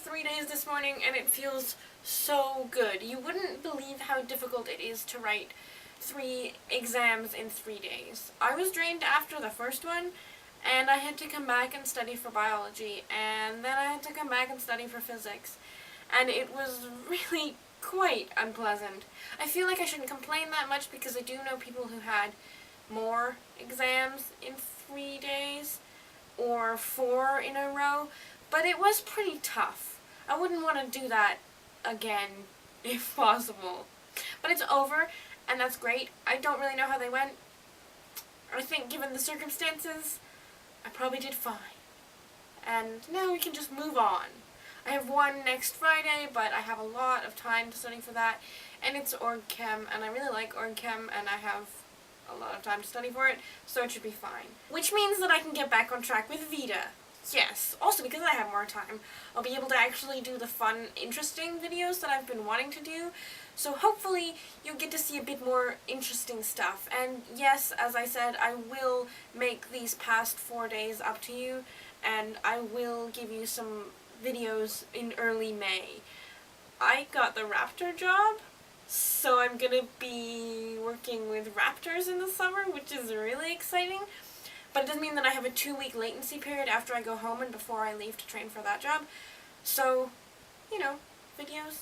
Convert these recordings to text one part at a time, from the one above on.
3 days this morning and it feels so good. You wouldn't believe how difficult it is to write 3 exams in 3 days. I was drained after the first one, and I had to come back and study for biology, and then I had to come back and study for physics, and it was really quite unpleasant. I feel like I shouldn't complain that much because I do know people who had more exams in 3 days or 4 in a row, but it was pretty tough. I wouldn't want to do that again if possible. But it's over, and that's great. I don't really know how they went. I think given the circumstances, I probably did fine. And now we can just move on. I have one next Friday, but I have a lot of time to study for that, and it's Org Chem, and I really like Org Chem, and I have a lot of time to study for it, so it should be fine. Which means that I can get back on track with Vita. Yes, also because I have more time, I'll be able to actually do the fun, interesting videos that I've been wanting to do, so hopefully you'll get to see a bit more interesting stuff. And yes, as I said, I will make these past 4 days up to you, and I will give you some videos in early May. I got the raptor job, so I'm gonna be working with raptors in the summer, which is really exciting. But it does mean that I have a 2-week latency period after I go home and before I leave to train for that job. So, you know, videos,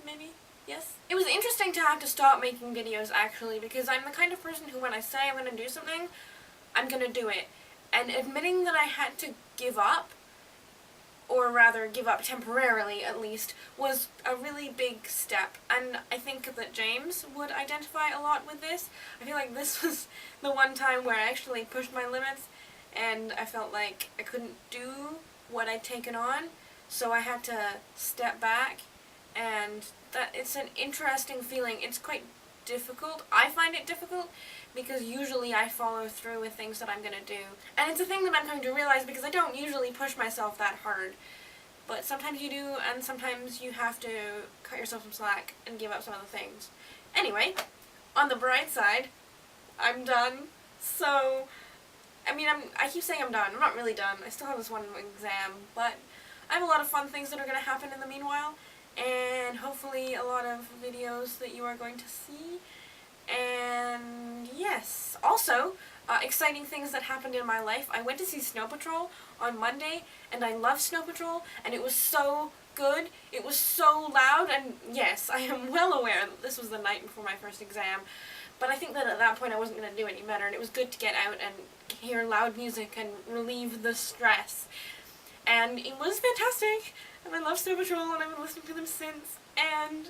maybe, yes. It was interesting to have to stop making videos, actually, because I'm the kind of person who, when I say I'm going to do something, I'm going to do it. And admitting that I had to give up, or rather give up temporarily at least, was a really big step, and I think that James would identify a lot with this. I feel like this was the one time where I actually pushed my limits and I felt like I couldn't do what I'd taken on, so I had to step back, and that it's an interesting feeling. It's quite difficult. I find it difficult because usually I follow through with things that I'm going to do. And it's a thing that I'm coming to realize because I don't usually push myself that hard. But sometimes you do, and sometimes you have to cut yourself some slack and give up some other things. Anyway, on the bright side, I'm done. So, I mean, I keep saying I'm done. I'm not really done. I still have this one exam, but I have a lot of fun things that are going to happen in the meanwhile, and hopefully a lot of videos that you are going to see. And yes, also, exciting things that happened in my life. I went to see Snow Patrol on Monday, and I love Snow Patrol, and it was so good. It was so loud, and yes, I am well aware that this was the night before my first exam, but I think that at that point I wasn't going to do any better, and it was good to get out and hear loud music and relieve the stress. And it was fantastic, and I love Snow Patrol, and I've been listening to them since, and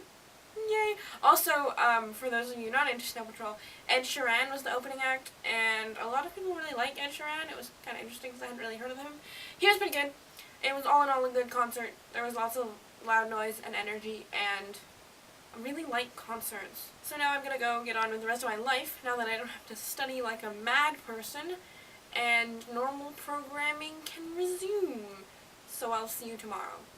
yay! Also, for those of you not into Snow Patrol, Ed Sheeran was the opening act, and a lot of people really like Ed Sheeran. It was kind of interesting because I hadn't really heard of him. He was pretty good. It was all in all a good concert. There was lots of loud noise and energy, and I really like concerts. So now I'm gonna go get on with the rest of my life, now that I don't have to study like a mad person, and normal programming can resume. So I'll see you tomorrow.